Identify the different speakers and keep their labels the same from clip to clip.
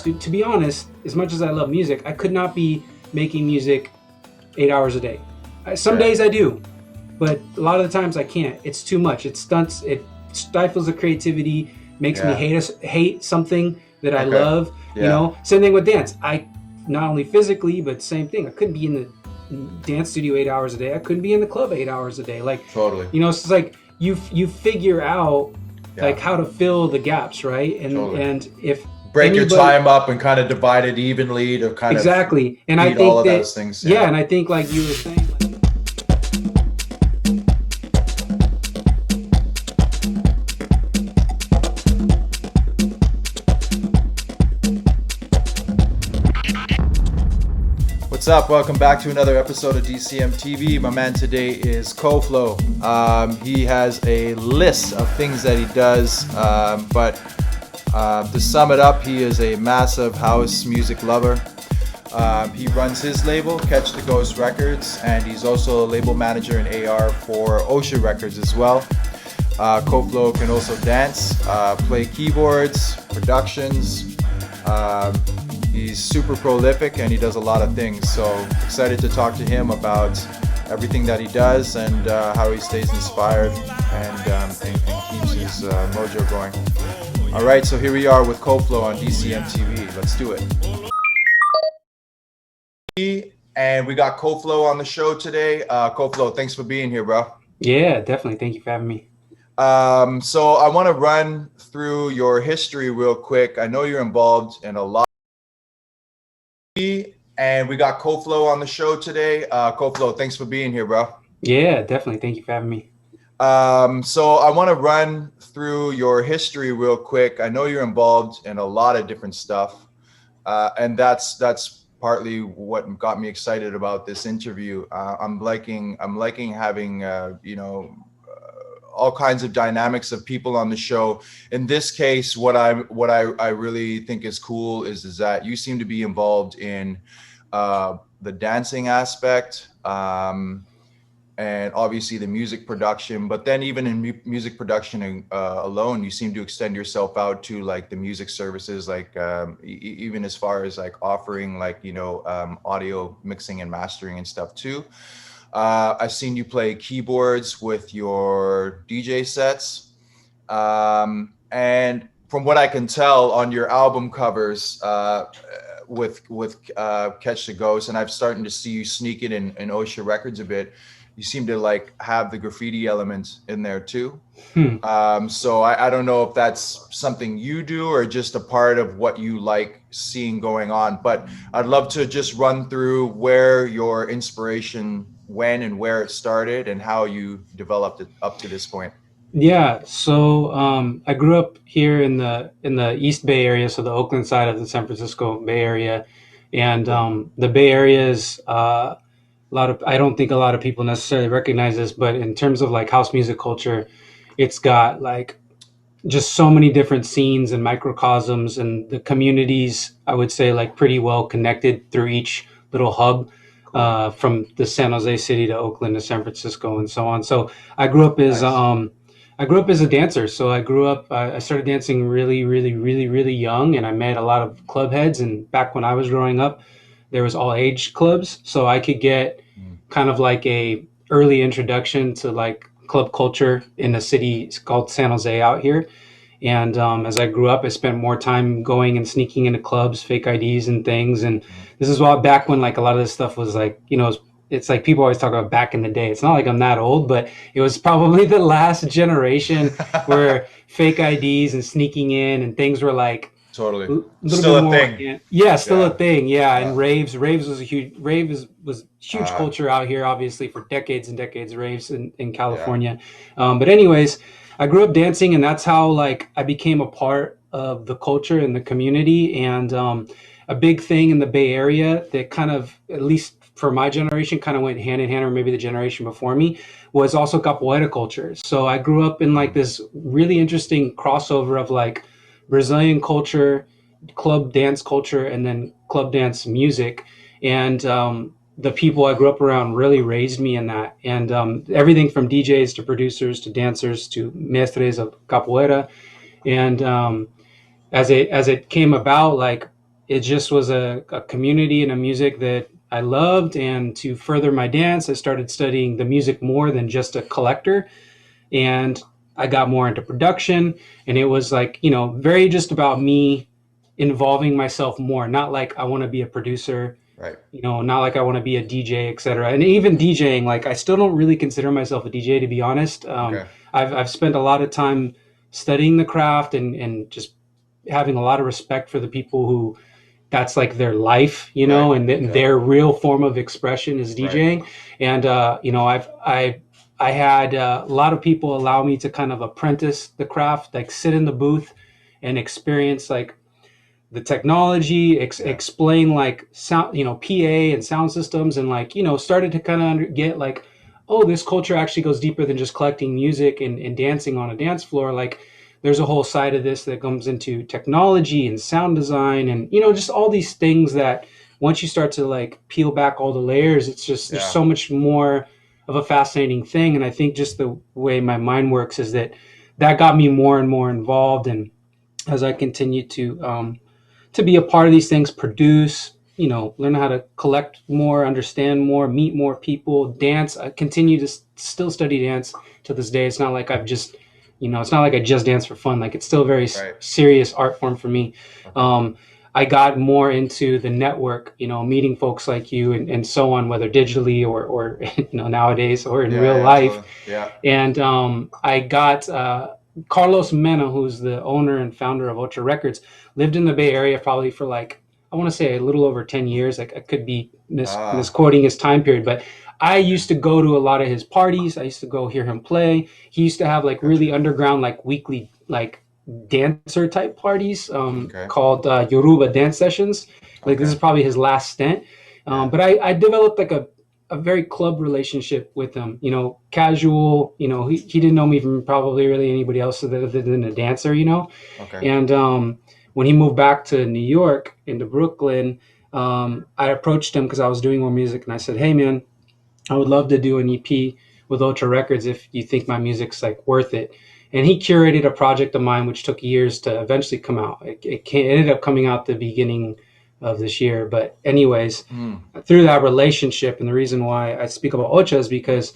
Speaker 1: To be honest, as much as I love music, I could not be making music 8 hours a day. Some
Speaker 2: Yeah.
Speaker 1: days I do, but a lot of the times I can't. It's too much. It stunts. It stifles the creativity. Makes me
Speaker 2: Yeah.
Speaker 1: hate something that I
Speaker 2: Okay.
Speaker 1: love.
Speaker 2: Yeah.
Speaker 1: Same thing with dance. I not only physically, but same thing. I couldn't be in the dance studio 8 hours a day. I couldn't be in the club 8 hours a day.
Speaker 2: Totally.
Speaker 1: It's like you figure out
Speaker 2: Yeah.
Speaker 1: like how to fill the gaps, right? And
Speaker 2: Totally.
Speaker 1: and if
Speaker 2: Break your
Speaker 1: anybody
Speaker 2: time up and kind of divide it evenly to kind of
Speaker 1: exactly, and I
Speaker 2: feed all
Speaker 1: think
Speaker 2: of
Speaker 1: that
Speaker 2: those things.
Speaker 1: yeah,
Speaker 2: Yeah.
Speaker 1: and I think like you were saying.
Speaker 2: What's up? Welcome back to another episode of DCMTV. My man today is Coflo. He has a list of things that he does, but to sum it up, he is a massive house music lover. He runs his label, Catch the Ghost Records, and he's also a label manager and AR for OSHA Records as well. Coflo can also dance, play keyboards, productions. He's super prolific and he does a lot of things. So excited to talk to him about everything that he does and how he stays inspired and keeps his mojo going. All right, so here we are with Coflo on DCMTV. Let's do it. And we got Coflo on the show today. Coflo, thanks for being here, bro.
Speaker 1: Yeah, definitely. Thank you for having me.
Speaker 2: So I want to run through your history real quick. I know you're involved in a lot. And we got Coflo on the show today. Coflo, thanks for being here, bro.
Speaker 1: Yeah, definitely. Thank you for having me.
Speaker 2: So I want to run through your history real quick. I know you're involved in a lot of different stuff, and that's partly what got me excited about this interview. I'm liking having all kinds of dynamics of people on the show. In this case, what I really think is cool is that you seem to be involved in the dancing aspect, and obviously the music production. But then even in music production alone, you seem to extend yourself out to like the music services, like even as far as like offering like audio mixing and mastering and stuff too. I've seen you play keyboards with your DJ sets. And from what I can tell on your album covers with Catch the Ghost, and I've starting to see you sneak it in OSHA Records a bit, you seem to like have the graffiti element in there too. So I don't know if that's something you do or just a part of what you like seeing going on, but I'd love to just run through where your inspiration when and where it started and how you developed it up to this point.
Speaker 1: Yeah, so I grew up here in the East Bay area, so the Oakland side of the San Francisco Bay Area, and
Speaker 2: Cool.
Speaker 1: the Bay Area is a lot of. I don't think a lot of people necessarily recognize this, but in terms of like house music culture, it's got like just so many different scenes and microcosms, and the communities I would say like pretty well connected through each little hub,
Speaker 2: Cool.
Speaker 1: from the San Jose city to Oakland to San Francisco and so on. So I grew up as
Speaker 2: Nice.
Speaker 1: I grew up as a dancer. So I started dancing really, really, really, really young, and I met a lot of club heads. And back when I was growing up, there was all age clubs, so I could get
Speaker 2: Mm.
Speaker 1: kind of like a early introduction to like club culture in a city called San Jose out here. And as I grew up, I spent more time going and sneaking into clubs, fake IDs and things. And
Speaker 2: Mm.
Speaker 1: this is all back when like a lot of this stuff was like, it's like people always talk about back in the day. It's not like I'm that old, but it was probably the last generation where fake IDs and sneaking in and things were like
Speaker 2: Totally.
Speaker 1: a little bit
Speaker 2: Still a
Speaker 1: more
Speaker 2: thing.
Speaker 1: organic. Yeah, still a
Speaker 2: Yeah.
Speaker 1: thing. Yeah, and
Speaker 2: Yeah.
Speaker 1: raves was a huge was huge
Speaker 2: Uh,
Speaker 1: culture out here, obviously for decades and decades. Raves in
Speaker 2: yeah.
Speaker 1: California, but anyways, I grew up dancing, and that's how like I became a part of the culture and the community. And a big thing in the Bay Area that kind of, at least for my generation, kind of went hand in hand, or maybe the generation before me, was also capoeira culture. So I grew up in like
Speaker 2: Mm.
Speaker 1: this really interesting crossover of like Brazilian culture, club dance culture, and then club dance music. And the people I grew up around really raised me in that. And everything from DJs to producers to dancers to Masteries of capoeira. And as it came about, like it just was a community and a music that I loved. And to further my dance, I started studying the music more than just a collector. And I got more into production. And it was like, very just about me involving myself more, not like I want to be a producer,
Speaker 2: Right.
Speaker 1: not like I want to be a DJ, etc. And even DJing, like I still don't really consider myself a DJ, to be honest.
Speaker 2: Okay.
Speaker 1: I've spent a lot of time studying the craft and just having a lot of respect for the people who that's like their life,
Speaker 2: Right.
Speaker 1: and
Speaker 2: Yeah.
Speaker 1: their real form of expression is
Speaker 2: Right.
Speaker 1: DJing. And I had a lot of people allow me to kind of apprentice the craft, like sit in the booth and experience like the technology,
Speaker 2: Yeah.
Speaker 1: explain like sound, PA and sound systems, and like started to kind of get like, oh, this culture actually goes deeper than just collecting music and dancing on a dance floor. Like, there's a whole side of this that comes into technology and sound design, and just all these things that once you start to like peel back all the layers, it's just there's
Speaker 2: Yeah.
Speaker 1: so much more of a fascinating thing. And I think just the way my mind works is that got me more and more involved, and as I continue to be a part of these things, produce, learn how to collect more, understand more, meet more people, dance. I continue to still study dance to this day. It's not like it's not like I just dance for fun. Like, it's still a very
Speaker 2: Right.
Speaker 1: serious art form for me.
Speaker 2: Okay.
Speaker 1: Um, I got more into the network, meeting folks like you and so on, whether digitally or nowadays or in
Speaker 2: Yeah.
Speaker 1: real
Speaker 2: Yeah.
Speaker 1: life.
Speaker 2: Totally. Yeah.
Speaker 1: And I got Carlos Mena, who's the owner and founder of Ocho Records, lived in the Bay Area probably for like, I want to say a little over 10 years. Like, I could be
Speaker 2: Ah.
Speaker 1: misquoting his time period, but I used to go to a lot of his parties. I used to go hear him play. He used to have like
Speaker 2: Gotcha.
Speaker 1: really underground, like weekly, like dancer type parties
Speaker 2: Okay.
Speaker 1: called Yoruba dance sessions. Like, this
Speaker 2: Okay.
Speaker 1: is probably his last stint.
Speaker 2: Yeah.
Speaker 1: But I developed like a very club relationship with him, casual, he didn't know me from probably really anybody else other than a dancer,
Speaker 2: Okay.
Speaker 1: and when he moved back to New York into Brooklyn, I approached him because I was doing more music, and I said, hey man, I would love to do an EP with Ultra Records if you think my music's like worth it. And he curated a project of mine which took years to eventually come out. It ended up coming out the beginning of this year. But anyways,
Speaker 2: Mm.
Speaker 1: through that relationship, and the reason why I speak about Ocha is because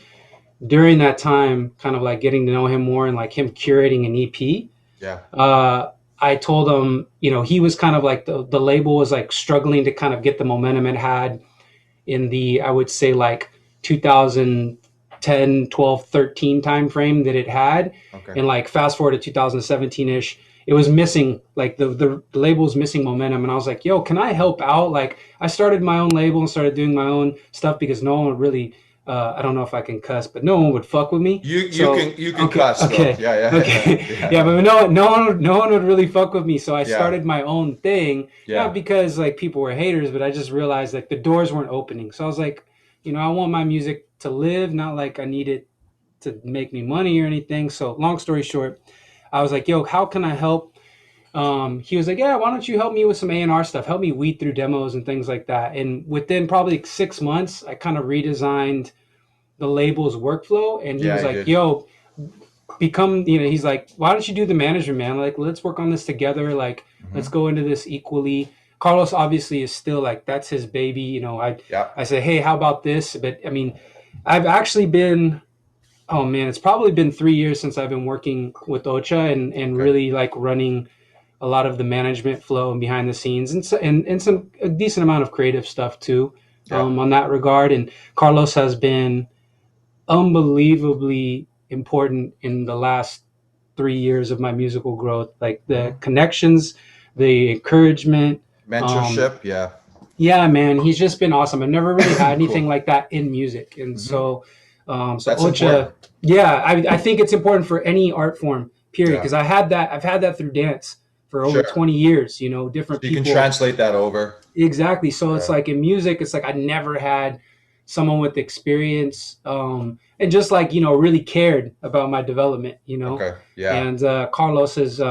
Speaker 1: during that time, kind of like getting to know him more and like him curating an EP,
Speaker 2: Yeah.
Speaker 1: uh, I told him, he was kind of like the label was like struggling to kind of get the momentum it had in the, I would say, like 2010, 12, 13 time frame that it had.
Speaker 2: Okay.
Speaker 1: And like fast forward to 2017-ish, it was missing, like the label was missing momentum. And I was like, yo, can I help out? Like, I started my own label and started doing my own stuff because no one would really, I don't know if I can cuss, but no one would fuck with me.
Speaker 2: You
Speaker 1: So
Speaker 2: can
Speaker 1: okay,
Speaker 2: cuss though.
Speaker 1: okay,
Speaker 2: Yeah. Yeah.
Speaker 1: okay,
Speaker 2: Yeah.
Speaker 1: yeah, but no one would really fuck with me. So I
Speaker 2: Yeah.
Speaker 1: started my own thing, not
Speaker 2: Yeah.
Speaker 1: because like people were haters, but I just realized like the doors weren't opening. So I was like, I want my music to live, not like I need it to make me money or anything. So long story short, I was like, yo, how can I help? He was like, yeah, why don't you help me with some A&R stuff? Help me weed through demos and things like that. And within probably 6 months, I kind of redesigned the label's workflow. And he
Speaker 2: Yeah.
Speaker 1: was
Speaker 2: I
Speaker 1: like,
Speaker 2: did.
Speaker 1: yo, become, he's like, why don't you do the management, man? Like, let's work on this together. Like, let's
Speaker 2: Hmm.
Speaker 1: go into this equally. Carlos obviously is still like, that's his baby.
Speaker 2: Yeah.
Speaker 1: I say, hey, how about this? But I mean, I've actually been, oh man, it's probably been 3 years since I've been working with Ocha and
Speaker 2: Okay.
Speaker 1: really like running a lot of the management flow and behind the scenes and some a decent amount of creative stuff too,
Speaker 2: Yeah.
Speaker 1: on that regard. And Carlos has been unbelievably important in the last 3 years of my musical growth. Like the
Speaker 2: Hmm.
Speaker 1: connections, the encouragement. Um,
Speaker 2: Mentorship. Yeah.
Speaker 1: yeah, man, he's just been awesome. I've never really had anything
Speaker 2: Cool.
Speaker 1: like that in music, and
Speaker 2: Hmm.
Speaker 1: so
Speaker 2: That's important.
Speaker 1: Ocha, yeah, I think it's important for any art form, period.
Speaker 2: Yeah.
Speaker 1: Because I've had that through dance for over
Speaker 2: Sure.
Speaker 1: 20 years.
Speaker 2: So
Speaker 1: Different
Speaker 2: you can
Speaker 1: people.
Speaker 2: translate that over.
Speaker 1: Exactly. So it's
Speaker 2: Yeah.
Speaker 1: like in music, it's like I never had someone with experience, and just like really cared about my development.
Speaker 2: Okay. Yeah.
Speaker 1: And Carlos is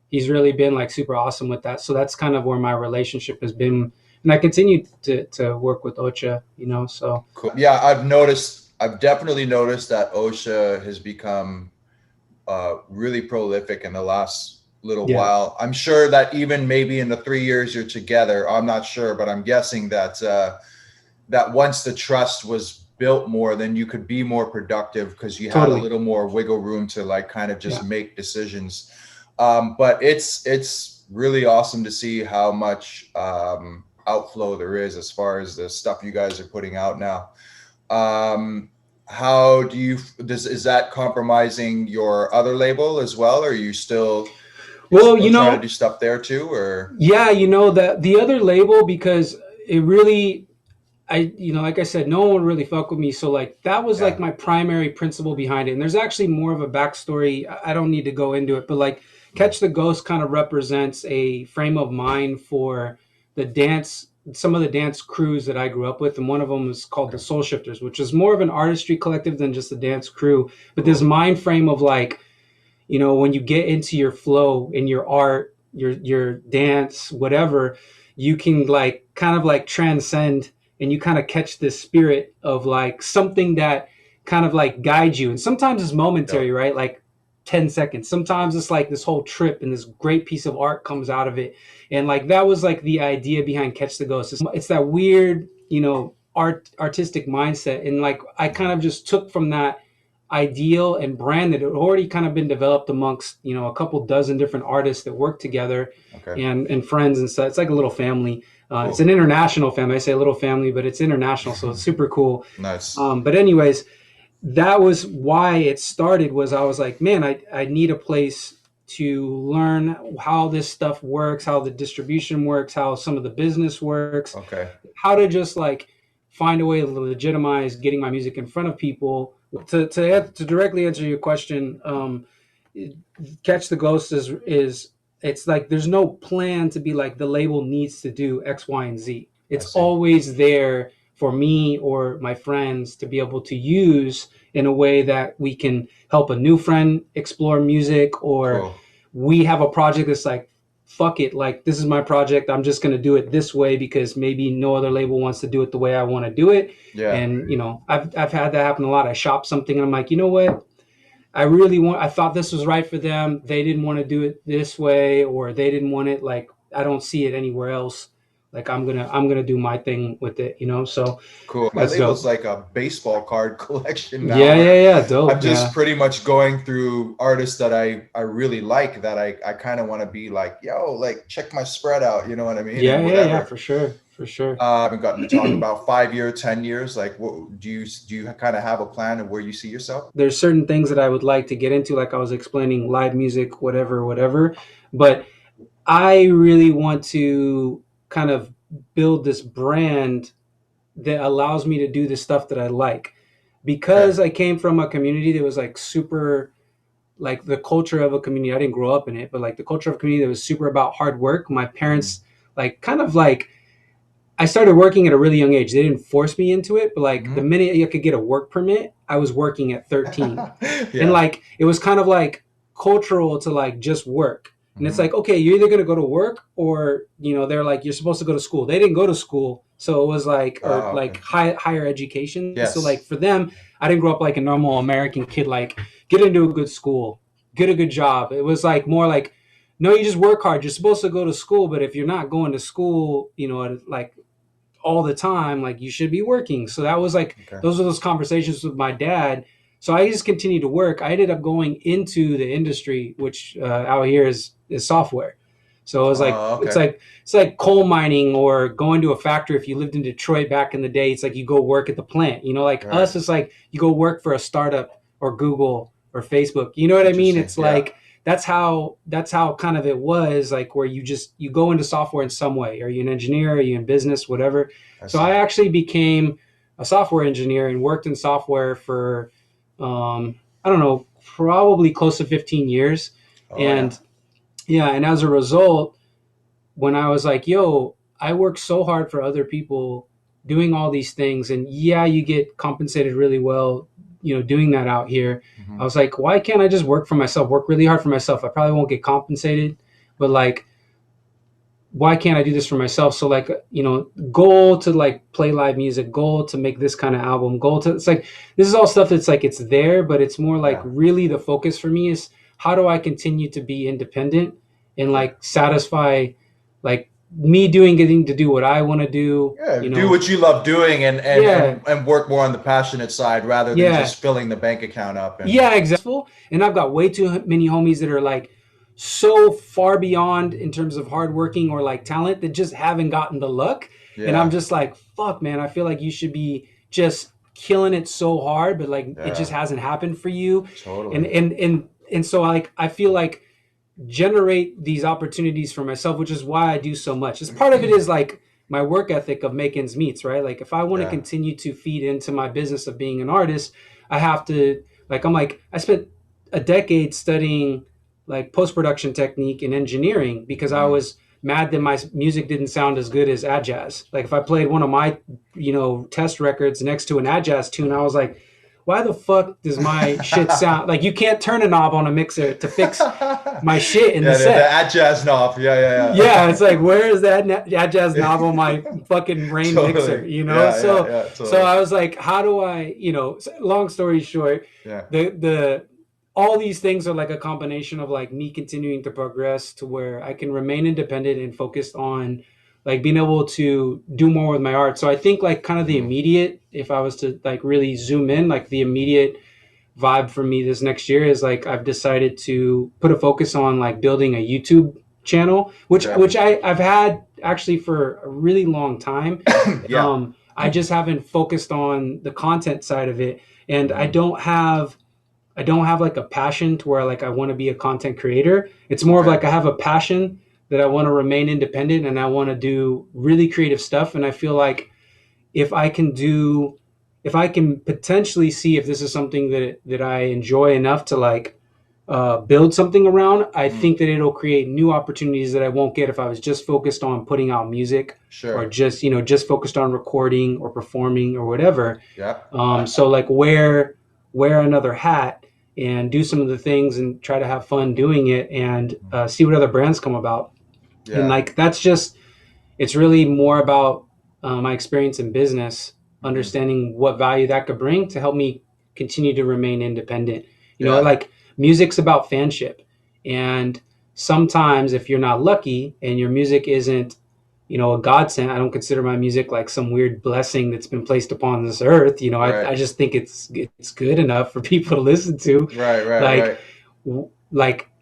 Speaker 1: he's really been like super awesome with that. So that's kind of where my relationship has been, and I continue to work with Ocha. So
Speaker 2: Cool. Yeah. I've noticed. I've definitely noticed that OSHA has become really prolific in the last little
Speaker 1: Yeah,
Speaker 2: while. I'm sure that even maybe in the 3 years you're together, I'm not sure, but I'm guessing that that once the trust was built more, then you could be more productive because you had a
Speaker 1: totally.
Speaker 2: little more wiggle room to like kind of just
Speaker 1: Yeah.
Speaker 2: make decisions. But it's really awesome to see how much outflow there is as far as the stuff you guys are putting out now. Um, how do you does is that compromising your other label as well? Or are you
Speaker 1: Well,
Speaker 2: still trying to do stuff there too? Or
Speaker 1: yeah, that the other label, because it really, like I said, no one would really fuck with me. So like that was like
Speaker 2: yeah,
Speaker 1: my primary principle behind it. And there's actually more of a backstory. I don't need to go into it, but like
Speaker 2: mm,
Speaker 1: Catch the Ghost kind of represents a frame of mind for the dance, some of the dance crews that I grew up with. And one of them is called the
Speaker 2: okay,
Speaker 1: Soul Shifters, which is more of an artistry collective than just a dance crew. But this
Speaker 2: cool,
Speaker 1: mind frame of like, when you get into your flow in your art, your dance, whatever, you can like kind of like transcend, and you kind of catch this spirit of like something that kind of like guides you. And sometimes it's
Speaker 2: yeah,
Speaker 1: momentary, right? Like 10 seconds. Sometimes it's like this whole trip and this great piece of art comes out of it. And like that was like the idea behind Catch the Ghost. It's that weird, artistic mindset. And like I kind
Speaker 2: mm-hmm.
Speaker 1: of just took from that ideal and brand that had already kind of been developed amongst a couple dozen different artists that work together,
Speaker 2: Okay,
Speaker 1: and friends and stuff. It's like a little family. It's an
Speaker 2: cool,
Speaker 1: international family. I say a little family, but it's international, so it's super cool.
Speaker 2: nice,
Speaker 1: But anyways, that was why it started. Was I was like, man, I need a place to learn how this stuff works, how the distribution works, how some of the business works,
Speaker 2: okay,
Speaker 1: how to just like find a way to legitimize getting my music in front of people. To directly answer your question, Catch the Ghost is it's like there's no plan to be like the label needs to do X, Y, and Z.
Speaker 2: I
Speaker 1: It's
Speaker 2: see,
Speaker 1: always there for me or my friends to be able to use in a way that we can help a new friend explore music, or
Speaker 2: cool,
Speaker 1: we have a project that's like, fuck it, like this is my project, I'm just going to do it this way because maybe no other label wants to do it the way I want to do it.
Speaker 2: yeah.
Speaker 1: And I've had that happen a lot. I shop something and I'm like, you know what, I thought this was right for them. They didn't want to do it this way, or they didn't want it. Like, I don't see it anywhere else. Like, I'm gonna do my thing with it, So
Speaker 2: Cool. My
Speaker 1: that's
Speaker 2: label's
Speaker 1: dope.
Speaker 2: like a baseball card collection now
Speaker 1: Yeah,
Speaker 2: where
Speaker 1: yeah, yeah.
Speaker 2: I'm
Speaker 1: Dope.
Speaker 2: just
Speaker 1: Yeah.
Speaker 2: pretty much going through artists that I really like that I kind of want to be like, yo, like check my spread out, you know what I mean?
Speaker 1: Yeah,
Speaker 2: And
Speaker 1: yeah, yeah,
Speaker 2: whatever.
Speaker 1: for sure. For sure.
Speaker 2: I haven't gotten to talk about 5 year, 10 years. Like, what do you kind of have a plan of where you see yourself?
Speaker 1: There's certain things that I would like to get into, like I was explaining, live music, whatever, whatever. But I really want to kind of build this brand that allows me to do the stuff that I like.
Speaker 2: Okay.
Speaker 1: Because I came from a community that was like super, like the culture of a community. I didn't grow up in it, but like the culture of a community that was super about hard work. My
Speaker 2: Mm-hmm.
Speaker 1: parents, like, kind of like, I started working at a really young age. They didn't force me into it, but like the
Speaker 2: Mm-hmm.
Speaker 1: minute you could get a work permit, I was working at 13. And
Speaker 2: Yeah.
Speaker 1: like it was kind of like cultural to like just work. And it's
Speaker 2: Mm-hmm.
Speaker 1: like, okay, you're either going to go to work, or they're like, you're supposed to go to school. They didn't go to school, so it was like, or
Speaker 2: Oh,
Speaker 1: like
Speaker 2: okay.
Speaker 1: higher education. So like
Speaker 2: Yes.
Speaker 1: for them, I didn't grow up like a normal American kid, like get into a good school, get a good job. It was like more like, no, you just work hard, you're supposed to go to school, but if you're not going to school, like all the time, like you should be working. So that was like,
Speaker 2: Okay.
Speaker 1: those were those conversations with my dad. So I just continued to work. I ended up going into the industry, which out here is software. So it was like,
Speaker 2: Oh,
Speaker 1: it's
Speaker 2: okay.
Speaker 1: like it's like coal mining or going to a factory. If you lived in Detroit back in the day, it's like you go work at the plant. Like
Speaker 2: Right.
Speaker 1: us, it's like you go work for a startup or Google or Facebook. You know what I mean?
Speaker 2: Interesting.
Speaker 1: It's
Speaker 2: Yeah.
Speaker 1: like that's how kind of it was, like where you go into software in some way. Are you an engineer? Are you in business? Whatever.
Speaker 2: I
Speaker 1: So
Speaker 2: see.
Speaker 1: I actually became a software engineer and worked in software for I don't know, probably close to 15 years.
Speaker 2: Oh, yeah.
Speaker 1: And yeah, and as a result, when I was like, yo, I work so hard for other people doing all these things, and yeah, you get compensated really well, doing that out here.
Speaker 2: Mm-hmm.
Speaker 1: I was like, why can't I just work for myself, work really hard for myself? I probably won't get compensated, but like, why can't I do this for myself? So like, goal to like play live music, goal to make this kind of album, goal to, it's like, this is all stuff that's like, it's there, but it's more like
Speaker 2: Yeah.
Speaker 1: really the focus for me is how do I continue to be independent and
Speaker 2: Yeah.
Speaker 1: like satisfy like me getting to do what I want to do,
Speaker 2: Yeah,
Speaker 1: you
Speaker 2: do
Speaker 1: know.
Speaker 2: what you love doing
Speaker 1: Yeah,
Speaker 2: and work more on the passionate side rather than
Speaker 1: yeah,
Speaker 2: just filling the bank account up and
Speaker 1: yeah, exactly. And I've got way too many homies that are like so far beyond in terms of hardworking or like talent that just haven't gotten the luck. And I'm
Speaker 2: yeah,
Speaker 1: just like, fuck, man, I feel like you should be just killing it so hard, but like it just
Speaker 2: yeah,
Speaker 1: hasn't happened for you. And
Speaker 2: totally.
Speaker 1: and and and so like I feel like generate these opportunities for myself, which is why I do so much. As part of it is like my work ethic of make ends meets, right? Like if I want to
Speaker 2: Yeah.
Speaker 1: continue to feed into my business of being an artist, I have to I'm like I spent a decade studying like post production technique and engineering because I
Speaker 2: Mm.
Speaker 1: was mad that my music didn't sound as good as Adjazz. Like if I played one of my test records next to an Adjazz tune, I was like, why the fuck does my shit sound like you can't turn a knob on a mixer to fix my shit in the
Speaker 2: Yeah, the
Speaker 1: set?
Speaker 2: at jazz knob.
Speaker 1: Yeah, it's
Speaker 2: Yeah,
Speaker 1: like where is that jazz
Speaker 2: yeah.
Speaker 1: knob on my fucking Rain mixer?
Speaker 2: Totally.
Speaker 1: You know,
Speaker 2: Yeah,
Speaker 1: so
Speaker 2: totally.
Speaker 1: I was like, how do I? Long story short,
Speaker 2: Yeah.
Speaker 1: the all these things are like a combination of like me continuing to progress to where I can remain independent and focused on like being able to do more with my art. So I think like kind of the
Speaker 2: Mm.
Speaker 1: immediate, if I was to like really zoom in, like the immediate vibe for me this next year is like I've decided to put a focus on like building a YouTube channel, which
Speaker 2: Okay.
Speaker 1: I've had actually for a really long time.
Speaker 2: Yeah.
Speaker 1: I just haven't focused on the content side of it, and
Speaker 2: Hmm.
Speaker 1: I don't have like a passion to where like I want to be a content creator. It's more of
Speaker 2: Okay.
Speaker 1: like I have a passion that I want to remain independent and I want to do really creative stuff, and I feel like if I can do if I can potentially see if this is something that I enjoy enough to like build something around, I
Speaker 2: Mm.
Speaker 1: think that it'll create new opportunities that I won't get if I was just focused on putting out music or
Speaker 2: Sure.
Speaker 1: just just focused on recording or performing or whatever.
Speaker 2: Yeah.
Speaker 1: So like wear another hat and do some of the things and try to have fun doing it and see what other brands come about. And
Speaker 2: Yeah.
Speaker 1: like that's just it's really more about my experience in business,
Speaker 2: Hmm.
Speaker 1: understanding what value that could bring to help me continue to remain independent.
Speaker 2: Yeah.
Speaker 1: Like music's about fanship. And sometimes if you're not lucky and your music isn't, a godsend, I don't consider my music like some weird blessing that's been placed upon this earth.
Speaker 2: Right.
Speaker 1: I just think it's good enough for people to listen to.
Speaker 2: Right. Right.
Speaker 1: Like,
Speaker 2: Right.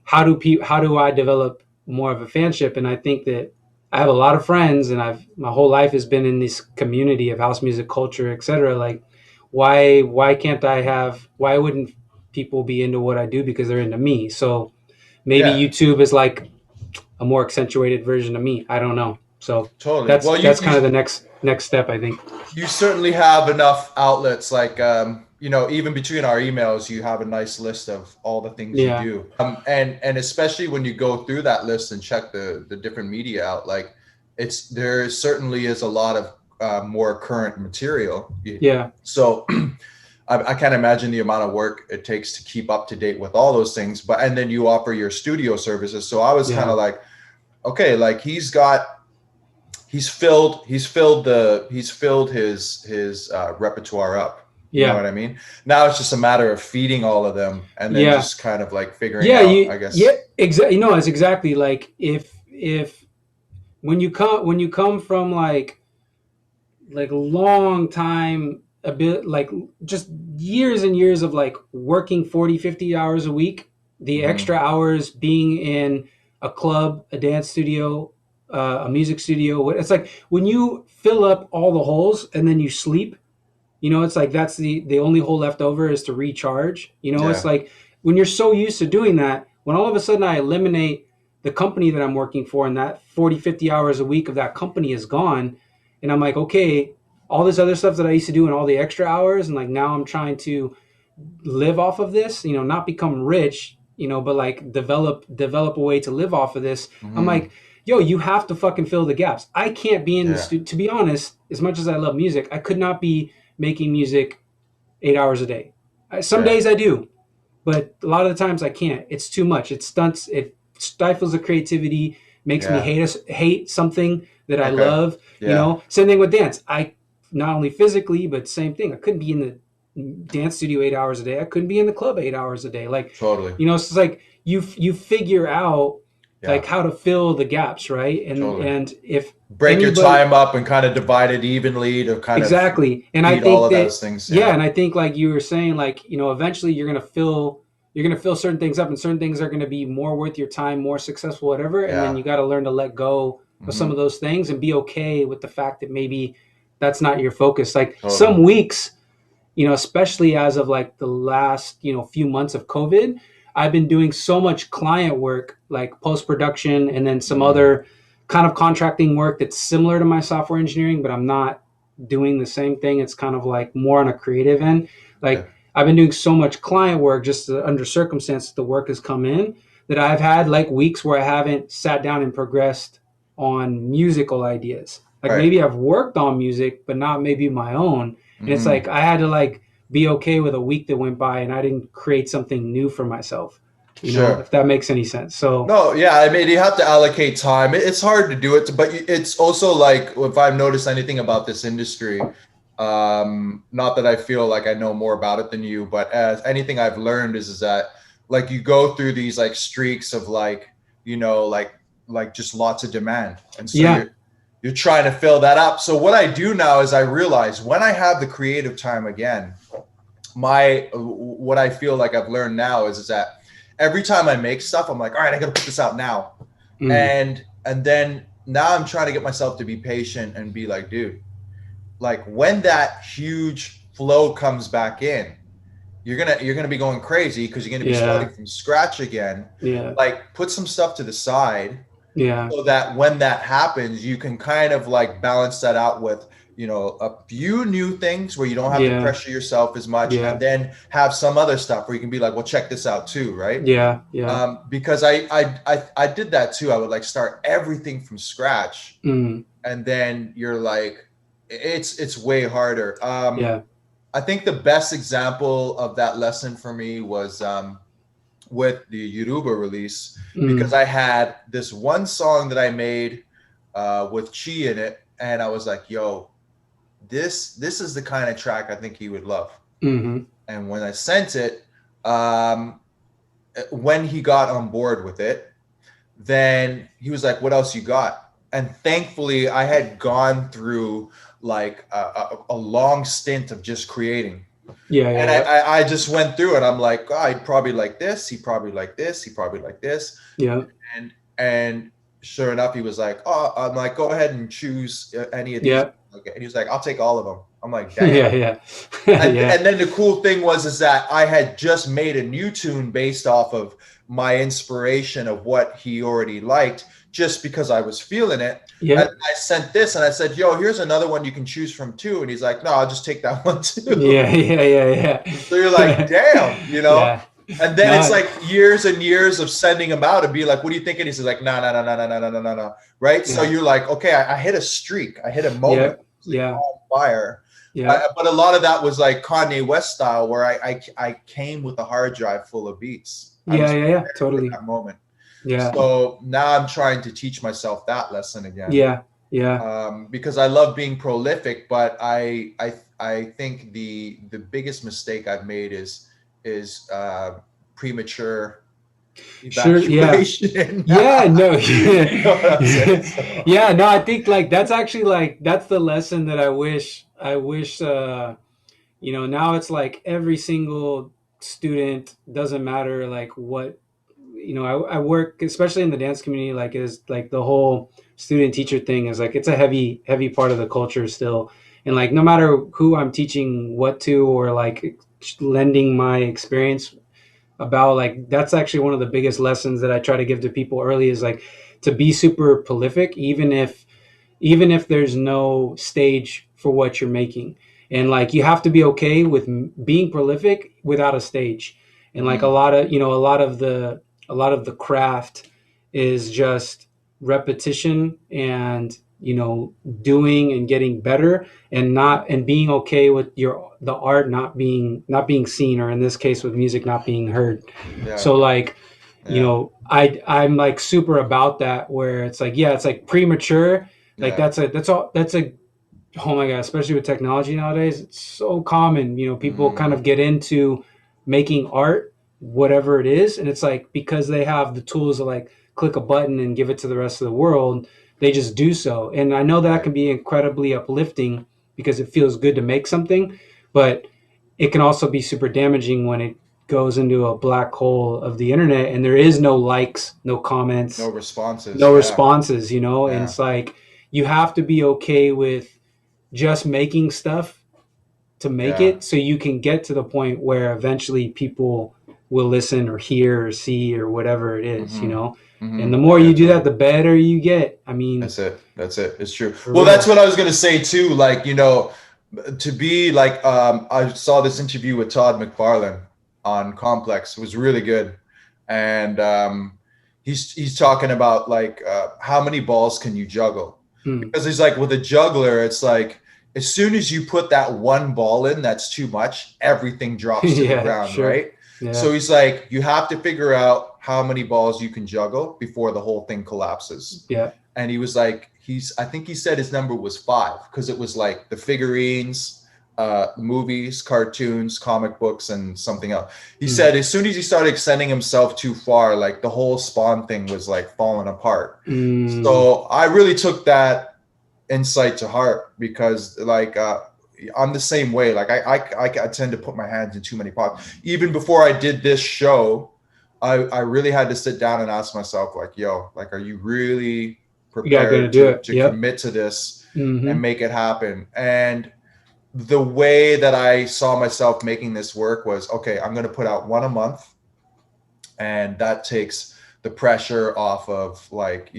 Speaker 1: how do I develop more of a fanship? And I think that I have a lot of friends, and my whole life has been in this community of house music culture, etc. Like, why can't I have? Why wouldn't people be into what I do because they're into me? So maybe
Speaker 2: Yeah.
Speaker 1: YouTube is like a more accentuated version of me. I don't know. So
Speaker 2: Totally. Well,
Speaker 1: that's kind of the next step, I think.
Speaker 2: you certainly have enough outlets like even between our emails you have a nice list of all the things you
Speaker 1: Yeah,
Speaker 2: do and especially when you go through that list and check the different media out like it's there certainly is a lot of more current material
Speaker 1: yeah,
Speaker 2: so I can't imagine the amount of work it takes to keep up to date with all those things but and then you offer your studio services so I was kind
Speaker 1: yeah,
Speaker 2: of like okay like he's filled his repertoire up. You know
Speaker 1: yeah,
Speaker 2: what I mean? Now it's just a matter of feeding all of them and then
Speaker 1: yeah.
Speaker 2: just kind of like figuring
Speaker 1: Yeah,
Speaker 2: out, I guess.
Speaker 1: exactly. It's exactly like if when you come from like long time a bit like just years and years of like working 40-50 hours a week, the
Speaker 2: Mm-hmm.
Speaker 1: extra hours being in a club, a dance studio, a music studio, it's like when you fill up all the holes and then you sleep, it's like that's the only hole left over is to recharge. It's
Speaker 2: Yeah.
Speaker 1: like when you're so used to doing that, when all of a sudden I eliminate the company that I'm working for and that 40-50 hours a week of that company is gone, and I'm like, okay, all this other stuff that I used to do and all the extra hours, and like now I'm trying to live off of this, not become rich, but like develop a way to live off of this. I'm
Speaker 2: Mm-hmm.
Speaker 1: like, yo, you have to fucking fill the gaps. I can't be in the
Speaker 2: Yeah.
Speaker 1: studio. To be honest, as much as I love music, I could not be making music 8 hours a day. Some
Speaker 2: Yeah.
Speaker 1: days I do, but a lot of the times I can't. It's too much. It stunts. It stifles the creativity. Makes me
Speaker 2: Yeah.
Speaker 1: hate something that I
Speaker 2: Okay.
Speaker 1: love.
Speaker 2: Yeah.
Speaker 1: Same thing with dance. I not only physically, but same thing. I couldn't be in the dance studio 8 hours a day. I couldn't be in the club 8 hours a day. Like,
Speaker 2: Totally.
Speaker 1: it's just like you figure out
Speaker 2: Yeah,
Speaker 1: like how to fill the gaps, right?
Speaker 2: totally.
Speaker 1: And if
Speaker 2: Break your
Speaker 1: anybody,
Speaker 2: time up and kind of divide it evenly to kind of
Speaker 1: exactly. And I
Speaker 2: feed all
Speaker 1: think
Speaker 2: of
Speaker 1: that,
Speaker 2: those things.
Speaker 1: yeah,
Speaker 2: Yeah.
Speaker 1: and I think like you were saying, like, eventually you're gonna fill certain things up, and certain things are gonna be more worth your time, more successful, whatever. And then
Speaker 2: Yeah.
Speaker 1: you got to learn to let go of some
Speaker 2: Hmm.
Speaker 1: of those things and be okay with the fact that maybe that's not your focus. Like
Speaker 2: Totally.
Speaker 1: some weeks, especially as of like the last, few months of COVID, I've been doing so much client work, like post production, and then some
Speaker 2: Mm.
Speaker 1: other kind of contracting work that's similar to my software engineering, but I'm not doing the same thing. It's kind of like more on a creative end.
Speaker 2: Okay.
Speaker 1: Like I've been doing so much client work just under circumstances the work has come in that I've had like weeks where I haven't sat down and progressed on musical ideas. Like
Speaker 2: Right.
Speaker 1: maybe I've worked on music, but not maybe my own. And it's
Speaker 2: Hmm.
Speaker 1: like I had to like be okay with a week that went by and I didn't create something new for myself,
Speaker 2: Sure.
Speaker 1: if that makes any sense. So
Speaker 2: No, yeah, I mean, you have to allocate time. It's hard to do it, but it's also like if I've noticed anything about this industry, not that I feel like I know more about it than you, but as anything I've learned is that like you go through these like streaks of like, like just lots of demand. And so
Speaker 1: yeah,
Speaker 2: you're trying to fill that up. So what I do now is I realize when I have the creative time again, my what I feel like I've learned now is that every time I make stuff, I'm like, all right, I gotta put this out now.
Speaker 1: mm,
Speaker 2: And then now I'm trying to get myself to be patient and be like, dude, like when that huge flow comes back in, you're gonna be going crazy because you're gonna be starting
Speaker 1: yeah,
Speaker 2: from scratch again.
Speaker 1: yeah,
Speaker 2: Like put some stuff to the side
Speaker 1: yeah,
Speaker 2: so that when that happens, you can kind of like balance that out with, a few new things where you don't have to
Speaker 1: yeah,
Speaker 2: pressure yourself as much, and
Speaker 1: yeah,
Speaker 2: then have some other stuff where you can be like, well, check this out too, right?
Speaker 1: yeah, yeah,
Speaker 2: Because I did that too. I would like start everything from scratch,
Speaker 1: mm,
Speaker 2: and then you're like, it's way harder.
Speaker 1: yeah,
Speaker 2: I think the best example of that lesson for me was with the Yoruba release because
Speaker 1: mm,
Speaker 2: I had this one song that I made with Chi in it, and I was like, "Yo, this is the kind of track I think he would love."
Speaker 1: mm-hmm,
Speaker 2: And when I sent it, um, when he got on board with it, then he was like, "What else you got?" And thankfully, I had gone through like a long stint of just creating.
Speaker 1: yeah, yeah,
Speaker 2: And
Speaker 1: yeah,
Speaker 2: I just went through it. I'm like, oh, he'd probably like this. He probably like this. He probably like this.
Speaker 1: yeah,
Speaker 2: And sure enough, he was like, oh, I'm like, go ahead and choose any of these.
Speaker 1: yeah,
Speaker 2: Okay. And he was like, I'll take all of them. I'm like, damn.
Speaker 1: yeah, yeah,
Speaker 2: And
Speaker 1: yeah,
Speaker 2: and then the cool thing was is that I had just made a new tune based off of my inspiration of what he already liked, just because I was feeling it. And
Speaker 1: yeah,
Speaker 2: I sent this and I said, yo, here's another one you can choose from too. And he's like, no, I'll just take that one too.
Speaker 1: yeah, yeah,
Speaker 2: So you're like,
Speaker 1: yeah,
Speaker 2: damn.
Speaker 1: yeah,
Speaker 2: And then it's
Speaker 1: no,
Speaker 2: like years and years of sending him out and be like, what do you think? And he says like, no, no, no, no, no, no, no, no, no, no. Right. So
Speaker 1: yeah,
Speaker 2: you're like, okay, I hit a streak. I hit a
Speaker 1: yeah,
Speaker 2: moment. It's like
Speaker 1: yeah,
Speaker 2: on fire.
Speaker 1: yeah,
Speaker 2: But a lot of that was like Kanye West style, where I came with a hard drive full of beats. I
Speaker 1: yeah,
Speaker 2: was
Speaker 1: yeah, yeah,
Speaker 2: prepared for
Speaker 1: totally,
Speaker 2: that moment.
Speaker 1: yeah,
Speaker 2: So now I'm trying to teach myself that lesson again,
Speaker 1: yeah, yeah.
Speaker 2: because I love being prolific, but I think the biggest mistake I've made is premature
Speaker 1: Sure. Yeah.
Speaker 2: evacuation.
Speaker 1: Yeah. No.
Speaker 2: You know what I'm saying? So,
Speaker 1: Yeah. No. I think like that's actually like that's the lesson that I wish. Now it's like every single student doesn't matter like what. I work especially in the dance community. Like is like the whole student teacher thing is like it's a heavy part of the culture still. And like no matter who I'm teaching what to or like lending my experience about, like that's actually one of the biggest lessons that I try to give to people early is like to be super prolific even if there's no stage for what you're making. And like you have to be okay with being prolific without a stage. And like
Speaker 2: mm,
Speaker 1: a lot of the craft is just repetition and doing and getting better and not and being okay with the art not being seen, or in this case with music not being heard.
Speaker 2: yeah,
Speaker 1: So like
Speaker 2: yeah,
Speaker 1: I'm like super about that, where it's like, yeah, it's like premature. Like
Speaker 2: yeah.
Speaker 1: that's a oh my god, especially with technology nowadays, it's so common. People kind
Speaker 2: Mm,
Speaker 1: of get into making art, whatever it is, and it's like because they have the tools of like click a button and give it to the rest of the world. They just do so. And I know that
Speaker 2: Right.
Speaker 1: can be incredibly uplifting because it feels good to make something, but it can also be super damaging when it goes into a black hole of the internet and there is no likes, no
Speaker 2: No
Speaker 1: comments,
Speaker 2: responses.
Speaker 1: no
Speaker 2: Yeah.
Speaker 1: responses, and
Speaker 2: Yeah.
Speaker 1: it's like you have to be okay with just making stuff to make
Speaker 2: Yeah.
Speaker 1: it so you can get to the point where eventually people will listen or hear or see or whatever it is. And the more
Speaker 2: Oh yeah,
Speaker 1: you do that,
Speaker 2: totally.
Speaker 1: the better you get. I mean,
Speaker 2: That's it. That's it. It's true.
Speaker 1: for
Speaker 2: Well, that's
Speaker 1: real.
Speaker 2: what I was gonna say too. Like, to be like, I saw this interview with Todd McFarlane on Complex. It was really good, and he's talking about like, how many balls can you juggle?
Speaker 1: Hmm.
Speaker 2: Because he's like, with a juggler, it's like as soon as you put that one ball in, that's too much. Everything drops to the
Speaker 1: Yeah,
Speaker 2: ground,
Speaker 1: sure.
Speaker 2: right?
Speaker 1: Yeah.
Speaker 2: So he's like, you have to figure out how many balls you can juggle before the whole thing collapses.
Speaker 1: Yeah.
Speaker 2: And he was like, I think he said his number was 5 because it was like the figurines, movies, cartoons, comic books, and something else. He
Speaker 1: Hmm.
Speaker 2: said as soon as he started extending himself too far, like the whole Spawn thing was like falling apart.
Speaker 1: Mm.
Speaker 2: So I really took that insight to heart because like, I'm the same way. Like I tend to put my hands in too many pots. Even before I did this show, I really had to sit down and ask myself like, yo, like, are you really
Speaker 1: Yeah, gonna
Speaker 2: prepared
Speaker 1: do
Speaker 2: to
Speaker 1: it.
Speaker 2: to
Speaker 1: Yep.
Speaker 2: commit to this and
Speaker 1: Hmm.
Speaker 2: make it happen? And the way that I saw myself making this work was, okay, I'm going to put out one a month, and that takes the pressure off of like,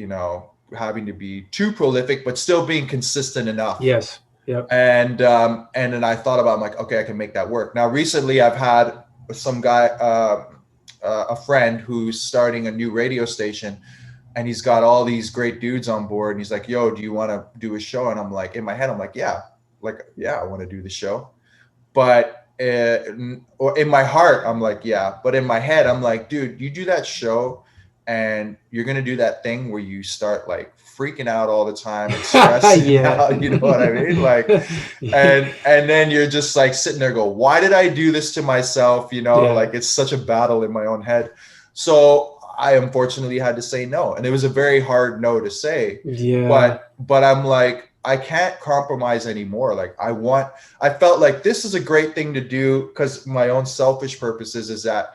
Speaker 2: having to be too prolific but still being consistent enough.
Speaker 1: Yes. Yep.
Speaker 2: And then I thought about, I'm like, okay, I can make that work. Now recently I've had some guy, a friend who's starting a new radio station, and he's got all these great dudes on board, and he's like, yo, do you want to do a show? And I'm like, in my head, I'm like, yeah, I want to do the show. But or in my heart, I'm like, yeah. But in my head, I'm like, dude, you do that show, and you're gonna do that thing where you start like freaking out all the time and stressing
Speaker 1: Yeah.
Speaker 2: out. You know what I mean? Like, and then you're just like sitting there, go, why did I do this to myself?
Speaker 1: Yeah.
Speaker 2: Like it's such a battle in my own head. So I unfortunately had to say no, and it was a very hard no to say.
Speaker 1: Yeah.
Speaker 2: But I'm like, I can't compromise anymore. Like I felt like this is a great thing to do because my own selfish purposes is that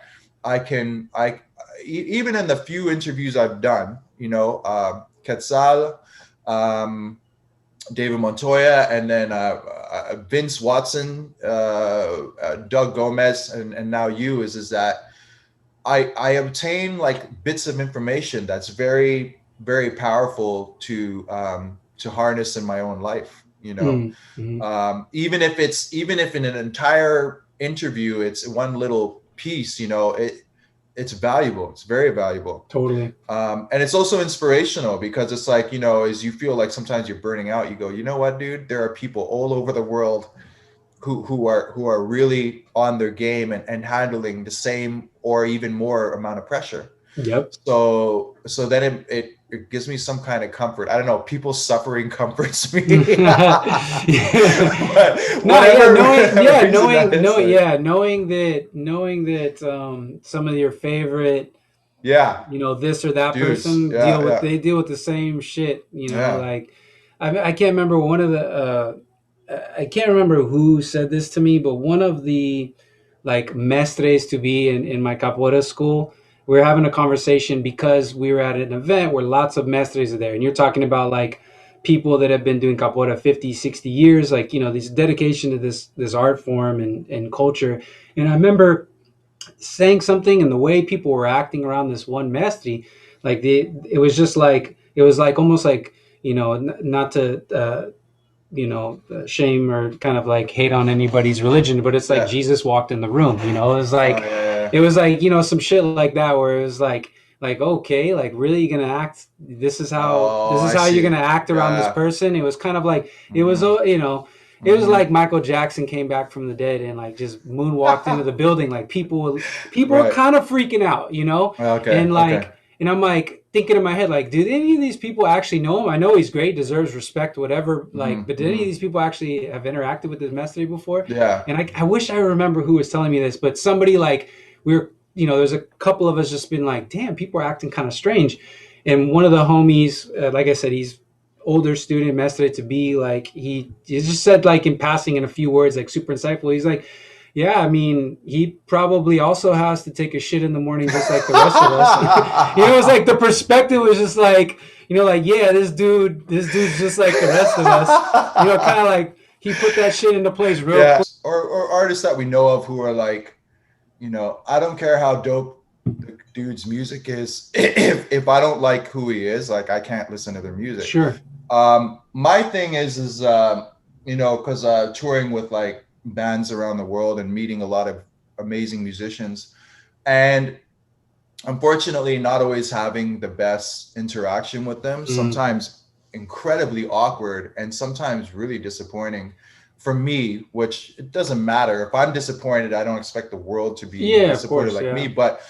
Speaker 2: even in the few interviews I've done, Quetzal, um, David Montoya, and then Vince Watson, Doug Gomez, and now you, is that I obtain like bits of information that's very, very powerful to harness in my own life.
Speaker 1: Mm-hmm.
Speaker 2: Even if in an entire interview it's one little piece, it's valuable. It's very valuable.
Speaker 1: Totally.
Speaker 2: And it's also inspirational because it's like, as you feel like sometimes you're burning out, you go, you know what, dude, there are people all over the world who are really on their game and handling the same or even more amount of pressure.
Speaker 1: Yep.
Speaker 2: So then it gives me some kind of comfort. I don't know, people suffering comforts me. But
Speaker 1: No, yeah,
Speaker 2: whatever reason that is, like,
Speaker 1: knowing that some of your favorite,
Speaker 2: yeah,
Speaker 1: this or that
Speaker 2: dudes,
Speaker 1: person
Speaker 2: yeah, yeah,
Speaker 1: they deal with the same shit,
Speaker 2: yeah.
Speaker 1: like I can't remember I can't remember who said this to me, but one of the like mestres to be in my capoeira school, we were having a conversation because we were at an event where lots of mestres are there. And you're talking about like people that have been doing capoeira 50, 60 years, like, this dedication to this art form and culture. And I remember saying something and the way people were acting around this one mestre, like it was just like, it was like almost like, not to, shame or kind of like hate on anybody's religion, but it's like
Speaker 2: Yeah.
Speaker 1: Jesus walked in the room.
Speaker 2: Oh yeah, yeah.
Speaker 1: It was like, some shit like that where it was like, okay, like really you're gonna act.
Speaker 2: Oh,
Speaker 1: This is
Speaker 2: I
Speaker 1: how you're
Speaker 2: see.
Speaker 1: gonna act around this
Speaker 2: Yeah.
Speaker 1: person. It was kind of like it was,
Speaker 2: Mm-hmm.
Speaker 1: it was
Speaker 2: Mm-hmm.
Speaker 1: like Michael Jackson came back from the dead and like just moonwalked into the building. Like people were
Speaker 2: Right.
Speaker 1: kind of freaking out,
Speaker 2: Okay.
Speaker 1: and
Speaker 2: Okay.
Speaker 1: like, and I'm like thinking in my head, like, did any of these people actually know him? I know he's great, deserves respect, whatever. Like, but
Speaker 2: Mm-hmm.
Speaker 1: did any of
Speaker 2: Mm-hmm.
Speaker 1: these people actually have interacted with this mestre before?
Speaker 2: Yeah.
Speaker 1: And I wish I remember who was telling me this, but somebody like we were, there's a couple of us just been like, damn, people are acting kind of strange. And one of the homies, like I said, he's older student, Mestre to be like, he just said like in passing in a few words, like super insightful. He's like, yeah, I mean, he probably also has to take a shit in the morning just like the rest of us. It's like the perspective was just like, like, yeah, this dude's just like the rest of us. Kind of like he put that shit into place real quick.
Speaker 2: Or artists that we know of who are like, I don't care how dope the dude's music is. If I don't like who he is, like I can't listen to their music.
Speaker 1: Sure.
Speaker 2: My thing is because touring with like bands around the world and meeting a lot of amazing musicians, and unfortunately not always having the best interaction with them. Sometimes incredibly awkward and sometimes really disappointing for me, which it doesn't matter. If I'm disappointed, I don't expect the world to be disappointed me. But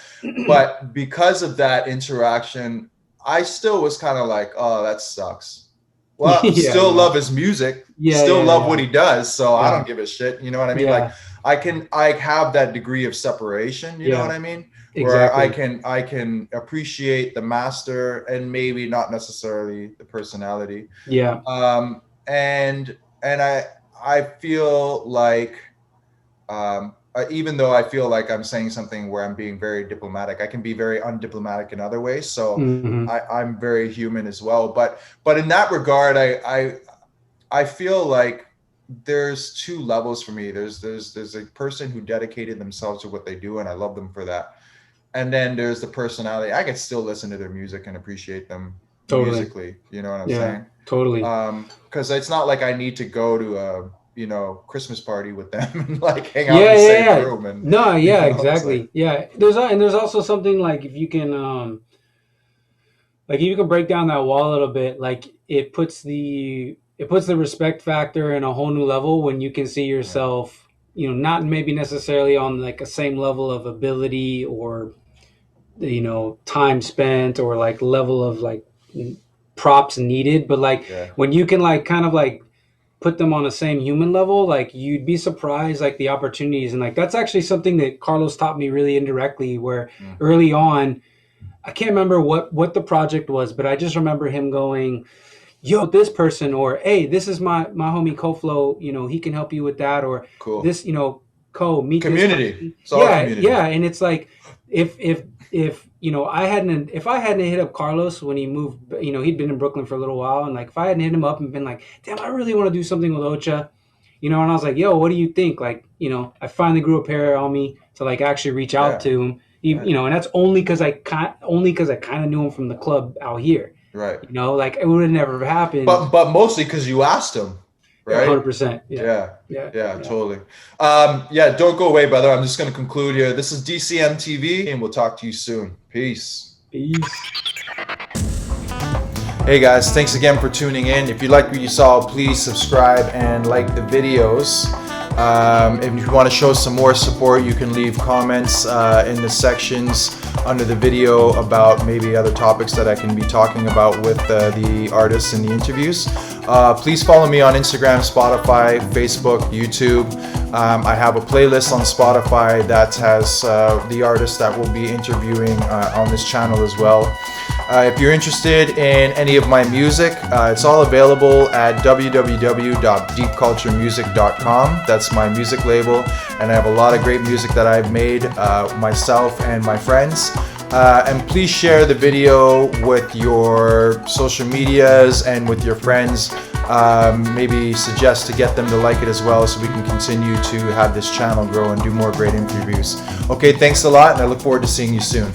Speaker 2: because of that interaction, I still was kind of like, oh, that sucks. Well, still love his music, love what he does. So I don't give a shit. You know what I mean? Like I have that degree of separation, you know what I mean?
Speaker 1: Exactly.
Speaker 2: Where I can appreciate the master and maybe not necessarily the personality.
Speaker 1: Yeah.
Speaker 2: And I feel like, even though I feel like I'm saying something where I'm being very diplomatic, I can be very undiplomatic in other ways. So I'm very human as well. But in that regard, I feel like there's two levels for me. There's a person who dedicated themselves to what they do, and I love them for that. And then there's the personality. I can still listen to their music and appreciate them musically. You know what I'm saying?
Speaker 1: Totally.
Speaker 2: Because it's not like I need to go to a Christmas party with them and like hang out in the same room. And
Speaker 1: exactly. Like, there's also something like if you can break down that wall a little bit, like it puts the respect factor in a whole new level when you can see yourself, not maybe necessarily on like a same level of ability or time spent or like level of like props needed, but like when you can like kind of like put them on the same human level, like you'd be surprised like the opportunities. And like that's actually something that Carlos taught me really indirectly, where early on, I can't remember what the project was, but I just remember him going, yo, this person, or hey, this is my homie Coflo, he can help you with that, or this, meet
Speaker 2: community.
Speaker 1: This community. And it's like if I hadn't hit up Carlos when he moved, he'd been in Brooklyn for a little while, and like if I hadn't hit him up and been like, damn, I really want to do something with Ocha, and I was like, yo, what do you think? Like, I finally grew a pair on me to like actually reach out to him, and that's only because I kind of knew him from the club out here.
Speaker 2: Right.
Speaker 1: Like it would have never happened.
Speaker 2: But mostly because you asked him. Right.
Speaker 1: 100%.
Speaker 2: Yeah, totally. Don't go away, brother. I'm just going to conclude here. This is DCMTV, and we'll talk to you soon. Peace. Hey guys, thanks again for tuning in. If you like what you saw, please subscribe and like the videos. If you want to show some more support, you can leave comments in the sections under the video about maybe other topics that I can be talking about with the artists in the interviews. Please follow me on Instagram, Spotify, Facebook, YouTube. I have a playlist on Spotify that has the artists that we'll be interviewing on this channel as well. If you're interested in any of my music, it's all available at www.deepculturemusic.com. That's my music label, and I have a lot of great music that I've made myself and my friends. And please share the video with your social medias and with your friends. Maybe suggest to get them to like it as well, so we can continue to have this channel grow and do more great interviews. Okay, thanks a lot, and I look forward to seeing you soon.